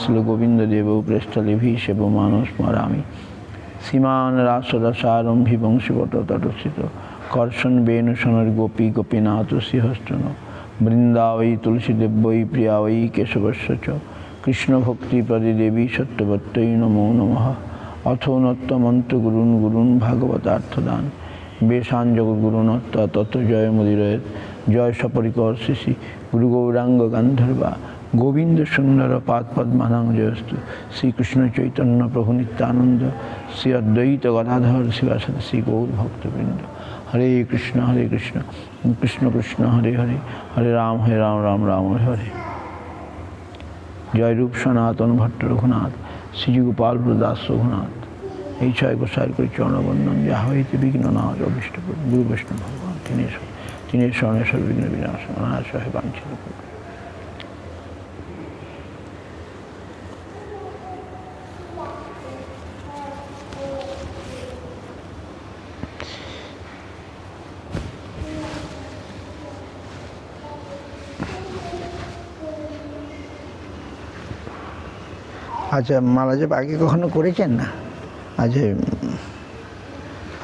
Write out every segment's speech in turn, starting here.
শ্রী গোবিন্দ দেব প্রেষ্ঠলিভিষেব মানস স্মরামি সীমান রাসরসারম্ভী বংশীবট তটস্থিত কর্ষণ বেণুসনর গোপী গোপীনাথ শ্রীহস্তন বৃন্দাবৈ তুলসীদেব্যৈ প্রিয়াবৈ কেশবস্য চ কৃষ্ণ ভক্তি প্রদে দেবী সত্যবত্যৈ নমো নমঃ অথ নত্তমন্ত্র গুরুন গুরুন ভাগবতার্থদান বেশান জগদ্গুরুনত্তা তত্ত্ব জয় মুদিরয়েত জয় সপরিকর শ্রী শ্রী গুরু গৌরাঙ্গ গান্ধর্বা গোবিন্দ সুন্দর পাদ পদ্মানাং জয়স্তু শ্রীকৃষ্ণ চৈতন্য প্রভু নিত্যানন্দ শ্রী অদ্বৈত গদাধর শিবাসাদি শ্রী গৌর ভক্তবৃন্দ হরে কৃষ্ণ কৃষ্ণ কৃষ্ণ হরে হরে হরে রাম রাম রাম হরে হরে। জয় রূপ সনাতন ভট্ট রঘুনাথ শ্রী গোপাল দাস রঘুনাথ এই ছয় গোসাইর করে চরণবন্দন যাহা হইতে বিঘ্ন না অভিষ্ট গুরু বৈষ্ণব ভগবান তিনি স্মরণে সর্ববিঘ্ন বিনাশ অনায়াস হয় বাঞ্ছিত। আচ্ছা, মালা জপ আগে কখনো করেছেন না? আচ্ছা,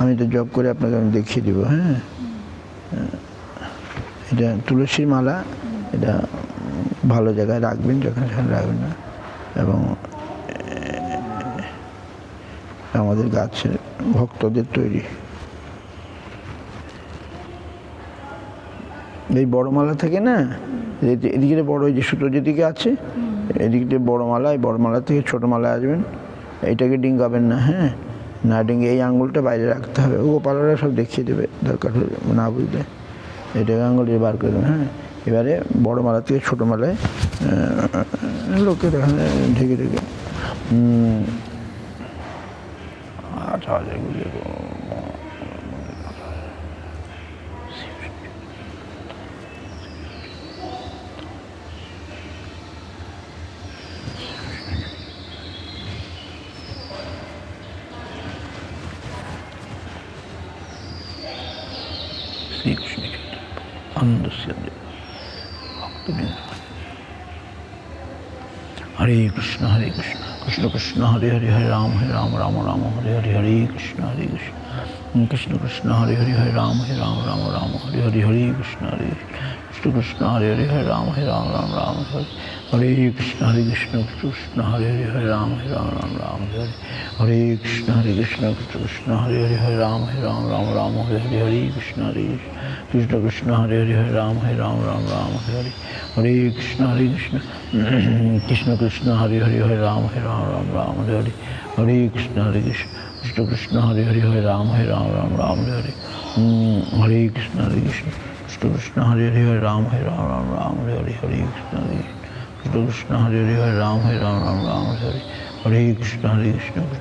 আমি তো জপ করে আপনাকে আমি দেখিয়ে দেবো। হ্যাঁ, এটা তুলসীর মালা, এটা ভালো জায়গায় রাখবেন, যখন সেখানে রাখবেন না। এবং আমাদের গাছের ভক্তদের তৈরি এই বড় মালা থেকে না, এদিকে বড় ওই যে সুতো যেদিকে আছে এদিক দিয়ে বড় মালা, এই বড় মালা থেকে ছোটো মালা আসবেন। এইটাকে ডিঙ্গাবেন না, হ্যাঁ, না ডিঙ্গে এই আঙুলটা বাইরে রাখতে হবে। গোপালরা সব দেখিয়ে দেবে দরকার হলে, না বুঝলে এটাকে আঙুল দিয়ে বার করে দেবেন। হ্যাঁ, এবারে বড় মালা থেকে ছোটো মালায় লোকের এখানে ঢেকে ঢেকে আচ্ছা এগুলি শ্রীকৃষ্ণ আনন্দ হরে কৃষ্ণ কৃষ্ণ কৃষ্ণ হরে হরে হরে রাম রাম রাম হরে হরে হরে কৃষ্ণ কৃষ্ণ কৃষ্ণ হরে হরে হরে রাম রাম হরে হরে হরে কৃষ্ণ কৃষ্ণ হরে হরে হরে রাম রাম হরে কৃষ্ণ কৃষ্ণ হরে হরে হরে রাম রাম হরে কৃষ্ণ কৃষ্ণ হরে হরে হরে রাম রাম হরে হরে কৃষ্ণ কৃষ্ণ হরে হরে হরে রাম রাম হরে কৃষ্ণ কৃষ্ণ কৃষ্ণ হরে হরে হরে রাম রাম হরে কৃষ্ণ কৃষ্ণ হরে হরে হরে রাম রাম হরে কৃষ্ণ কৃষ্ণ হরে হরে হরে রাম রাম হরে কৃষ্ণ কৃষ্ণ হরে হরে হরে রাম রাম হরে কৃষ্ণ কৃষ্ণ হরে হরে হরে রাম রাম হরে কৃষ্ণ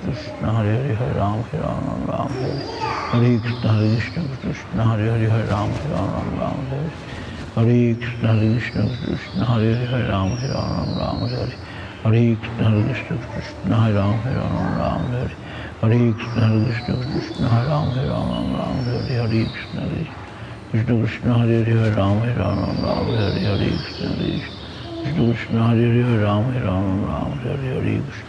কৃষ্ণ হরে হরে হরে রাম রাম হরে কৃষ্ণ কৃষ্ণ হরে হরে হরে রাম রাম হরে কৃষ্ণ কৃষ্ণ হরে রাম রাম হরে কৃষ্ণ কৃষ্ণ হরে রাম রাম হরে কৃষ্ণ কৃষ্ণ হরে হরে হরে রাম রাম হরে কৃষ্ণ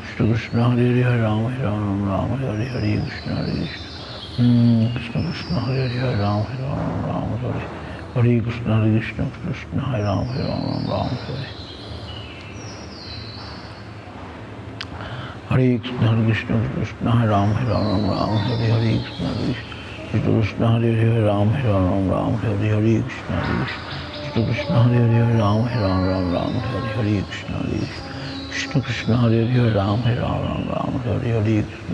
কৃষ্ণ হরে হরে হরে রাম রাম হরে কৃষ্ণ কৃষ্ণ হরে হরে হরে রাম রাম হরে কৃষ্ণ কৃষ্ণ হরে হরে হরে রাম রাম হরে কৃষ্ণ কৃষ্ণ হরে রাম রাম হরে কৃষ্ণ কৃষ্ণ হরে রাম রাম হরে কৃষ্ণ কৃষ্ণ হরে হরে রাম রাম হরে কৃষ্ণ কৃষ্ণ হরে হরে হরে রাম রাম হরে কৃষ্ণ কৃষ্ণ হরে হরে হরে রাম রাম হরে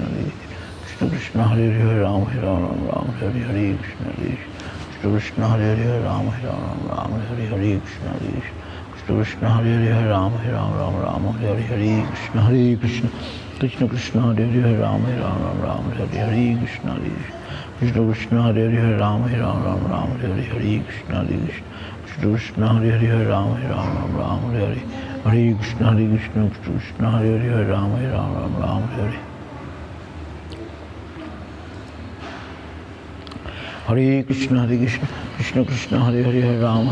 কৃষ্ণ কৃষ্ণ হরে হরে হরে রাম রাম হরে কৃষ্ণ কৃষ্ণ হরে হরে হরে রাম রাম হরে কৃষ্ণ কৃষ্ণ হরে হরে হরে রাম রাম হরে কৃষ্ণ কৃষ্ণ কৃষ্ণ হরে হরে হরে রাম রাম হরে কৃষ্ণ কৃষ্ণ হরে হরে হরে রাম রাম হরে কৃষ্ণ কৃষ্ণ হরে হরে হরে রাম রাম হরে Krishna Krishna Hare Hare Hare Ram Ram Hare Hare Krishna Krishna Krishna Hare Hare Hare Ram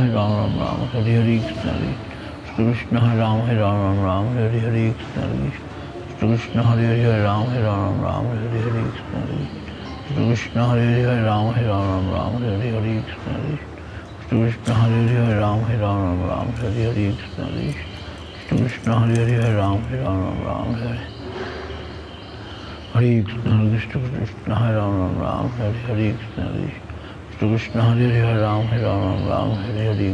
Ram Hare Hare Krishna Krishna Hare Ram Ram Ram Hare Hare Krishna Krishna Hare Hare Ram Ram Ram Hare Hare Krishna Hare Hare Ram Ram Ram Hare Hare Krishna Hare Hare Ram Ram Ram Hare Hare Krishna Hare Hare Ram Ram Ram Hare Hare Krishna Krishna Hare Ram Ram Hare Hare Krishna Hare Hare Ram Ram Ram Hare Hare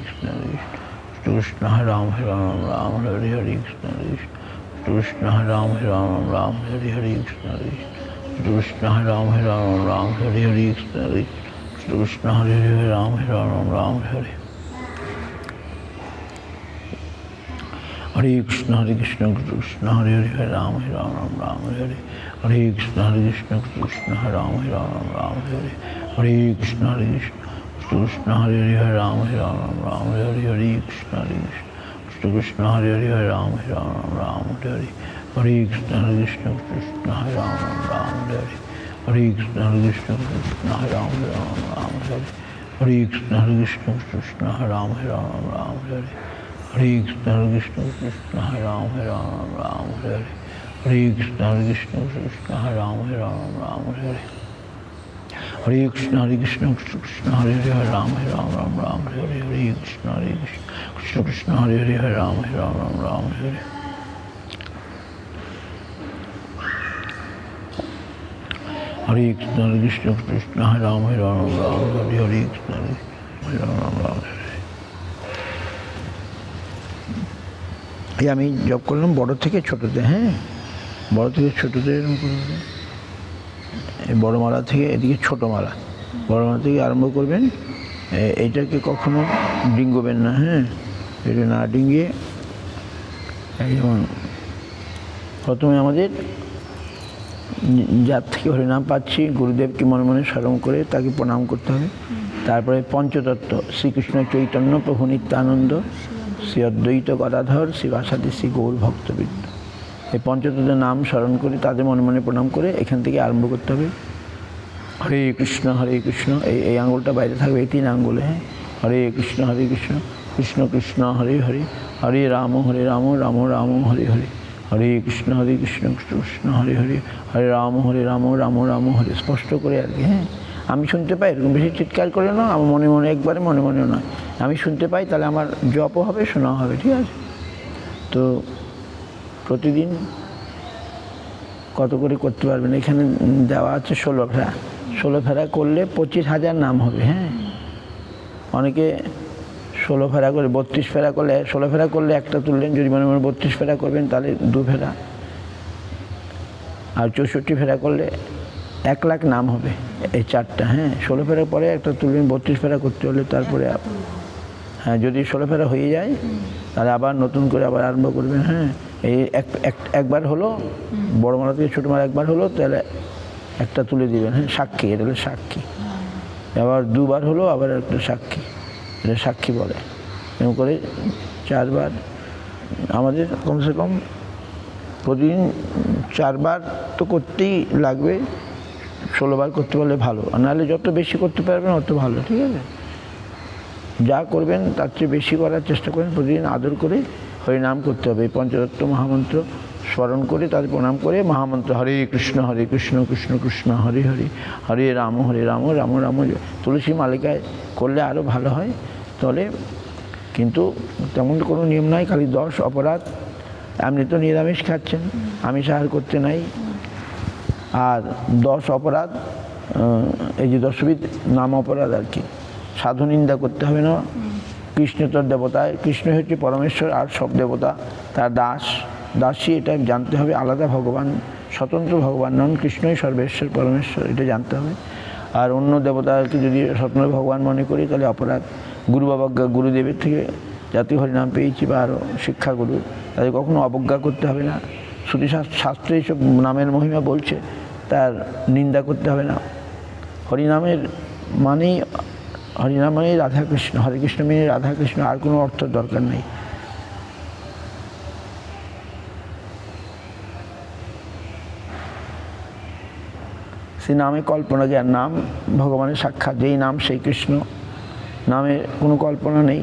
Krishna Hare Ram Ram Hare Hare Krishna Hare Ram Ram Hare Hare Krishna Hare Ram Ram Hare Hare Krishna Hare Ram Ram Hare Hare Krishna Hare Krishna Krishna Hare Hare Ram Ram Hare Hare Krishna Hare Krishna Krishna Ram Ram Hare Hare Krishna Hare Krishna Krishna Hare Hare Ram Ram Hare Hare Krishna Krishna Hare Hare Ram Ram Hare Hare Krishna Hare Krishna Krishna Ram Ram Hare Hare Krishna Hare Krishna Krishna Ram Ram Hare Hare Krishna Hare Krishna Krishna Ram Ram Hare Hare Krishna Hare Krishna Krishna Ram Ram Hare Hare Krishna Hare Krishna Krishna Ram Ram Hare Hare Krishna Hare Krishna Krishna Hare Hare Ram Ram Hare Hare Krishna Hare Krishna Krishna Hare Hare Ram Ram Hare Hare Krishna Hare Krishna Krishna Ram Ram Hare Hare Krishna Ram Hare এই আমি job করলাম বড় থেকে ছোটতে, হ্যাঁ বড় থেকে ছোটতে এরকম করবেন, এই বড় মালা থেকে এদিকে ছোট মালা, বড় মালা থেকে আরম্ভ করবেন। এইটাকে কখনো ডিঙ্গবেন না, হ্যাঁ এটা না ডিঙ্গিয়ে যেমন প্রথমে আমাদের যার থেকে হরিনাম পাচ্ছি গুরুদেবকে মনে মনে স্মরণ করে তাকে প্রণাম করতে হবে। তারপরে পঞ্চতত্ত্ব শ্রীকৃষ্ণ চৈতন্য প্রভু নিত্যানন্দ শ্রী অদ্বৈত গদাধর শিবাসাদি শ্রী গৌর ভক্তবৃন্দ, এই পঞ্চতত্ত্বের নাম স্মরণ করে তাদের মনে মনে প্রণাম করে এখান থেকে আরম্ভ করতে হবে। হরে কৃষ্ণ এই আঙ্গুলটা বাইরে থাকবে, এই 3 আঙ্গুলে, হ্যাঁ হরে কৃষ্ণ কৃষ্ণ কৃষ্ণ হরে হরে, হরে রাম রাম রাম হরে হরে, হরে কৃষ্ণ কৃষ্ণ কৃষ্ণ হরে হরে, হরে রাম রাম রাম হরে। স্পষ্ট করে আর কি, হ্যাঁ আমি শুনতে পাই, এরকম বেশি চিৎকার করে না, আমার মনে মনে একবারে মনে মনে নয়, আমি শুনতে পাই তাহলে আমার জপও হবে, শোনাও হবে, ঠিক আছে। তো প্রতিদিন কত করে করতে পারবেন, এখানে দেওয়া আছে 16 ফেরা, 16 ফেরা করলে 25,000 নাম হবে, হ্যাঁ অনেকে 16 ফেরা করে 32 ফেরা করলে, 16 ফেরা করলে একটা তুললেন, যদি মনে মনে 32 ফেরা করবেন তাহলে 2 ফেরা, আর 64 ফেরা করলে 1 লাখ নাম হবে, এই 4টা, হ্যাঁ 16 ফেরার পরে একটা তুলবেন, 32 ফেরা করতে হলে তারপরে, হ্যাঁ যদি 16 ফেরা হয়ে যায় তাহলে আবার নতুন করে আবার আরম্ভ করবেন, হ্যাঁ এই একবার হলো বড় মালা থেকে ছোটো মালা একবার হলো তাহলে একটা তুলে দিবেন, হ্যাঁ সাক্ষী, এটা হলো সাক্ষী। আবার 2বার হলো আবার একটা সাক্ষী, এটা সাক্ষী বলে। এরকম করে 4 বার আমাদের কমসে কম প্রতিদিন 4 বার তো করতেই লাগবে, 16 বার করতে পারলে ভালো, আর নাহলে যত বেশি করতে পারবেন অত ভালো, ঠিক আছে। যা করবেন তার চেয়ে বেশি করার চেষ্টা করেন, প্রতিদিন আদর করে হরিনাম করতে হবে, এই পঞ্চতত্ত্ব মহামন্ত্র স্মরণ করে তাদের প্রণাম করে মহামন্ত্র হরে কৃষ্ণ কৃষ্ণ কৃষ্ণ হরে হরে, হরে রাম রাম রাম। তুলসী মালিকায় করলে আরও ভালো হয়, তবে কিন্তু তেমন কোনো নিয়ম নাই, খালি 10 অপরাধ, আপনি তো নিরামিষ খাচ্ছেন, আমিষ আহার করতে নাই, আর 10 অপরাধ, এই যে 10বিধ নাম অপরাধ আর কি, সাধু নিন্দা করতে হবে না, কৃষ্ণ তোর দেবতায়, কৃষ্ণ হচ্ছে পরমেশ্বর আর সব দেবতা তার দাসী, এটা জানতে হবে, আলাদা ভগবান, স্বতন্ত্র ভগবান নন, কৃষ্ণই সর্বেশ্বর পরমেশ্বর, এটা জানতে হবে। আর অন্য দেবতাকে যদি স্বতন্ত্র ভগবান মনে করি তাহলে অপরাধ। গুরু বাবা গুরুদেবের থেকে জাতীয় হরিনাম পেয়েছি বা আরও শিক্ষাগুরু, তাদের কখনো অবজ্ঞা করতে হবে না, শ্রুতি শাস্ত্রে এইসব নামের মহিমা বলছে, তার নিন্দা করতে হবে না। হরিনামের মানেই হরিনাম মানে রাধাকৃষ্ণ, হরে কৃষ্ণ মানে রাধাকৃষ্ণ, আর কোনো অর্থ দরকার নেই। সে নামে কল্পনা জ্ঞান, নাম ভগবানের সাক্ষাৎ, যেই নাম সেই কৃষ্ণ, নামে কোনো কল্পনা নেই,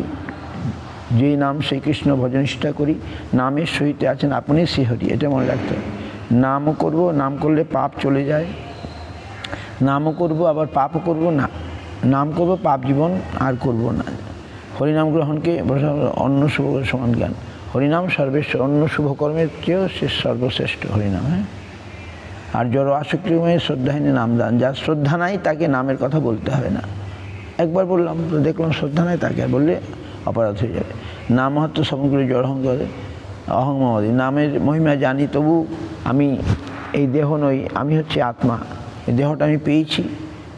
যেই নাম সেই কৃষ্ণ ভজনিষ্ঠা করি, নামের সহিত আছেন আপনি শ্রীহরি, এটা মনে রাখতে হবে। নামও করব, নাম করলে পাপ চলে যায়, নামও করব আবার পাপও করব না, নাম করব পাপ জীবন আর করব না। হরিনাম গ্রহণকে অন্য শুভ সমান জ্ঞান, হরিনাম সর্বেশ্বর, অন্য শুভকর্মের চেয়েও সে সর্বশ্রেষ্ঠ হরিনাম। হ্যাঁ, আর জড় আসক্তিময় শ্রদ্ধাহীনে নাম দান, যার শ্রদ্ধা নাই তাকে নামের কথা বলতে হবে না। একবার বললাম তো দেখলাম শ্রদ্ধা নাই, তাকে আর বললে অপরাধ হয়ে যাবে। নাম মাহাত্ম্য শ্রবণ করে জড় অহংমাদি, নামের মহিমা জানি তবু আমি এই দেহ নই, আমি হচ্ছে আত্মা, এই দেহটা আমি পেয়েছি,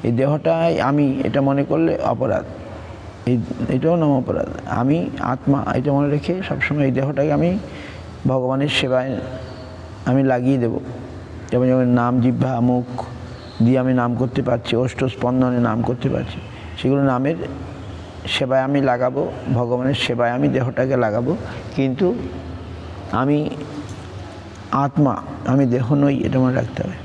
এই দেহটাই আমি, এটা মনে করলে অপরাধ, এটাও নাম অপরাধ। আমি আত্মা এটা মনে রেখে সবসময় এই দেহটাকে আমি ভগবানের সেবায় আমি লাগিয়ে দেব। যেমন যেমন নাম জিহ্বা মুখ দিয়ে আমি নাম করতে পারছি, অষ্ট স্পন্দনে নাম করতে পারছি, সেগুলো নামের সেবায় আমি লাগাবো, ভগবানের সেবায় আমি দেহটাকে লাগাবো। কিন্তু আমি আত্মা, আমি দেহ নই, এটা মনে রাখতে হবে।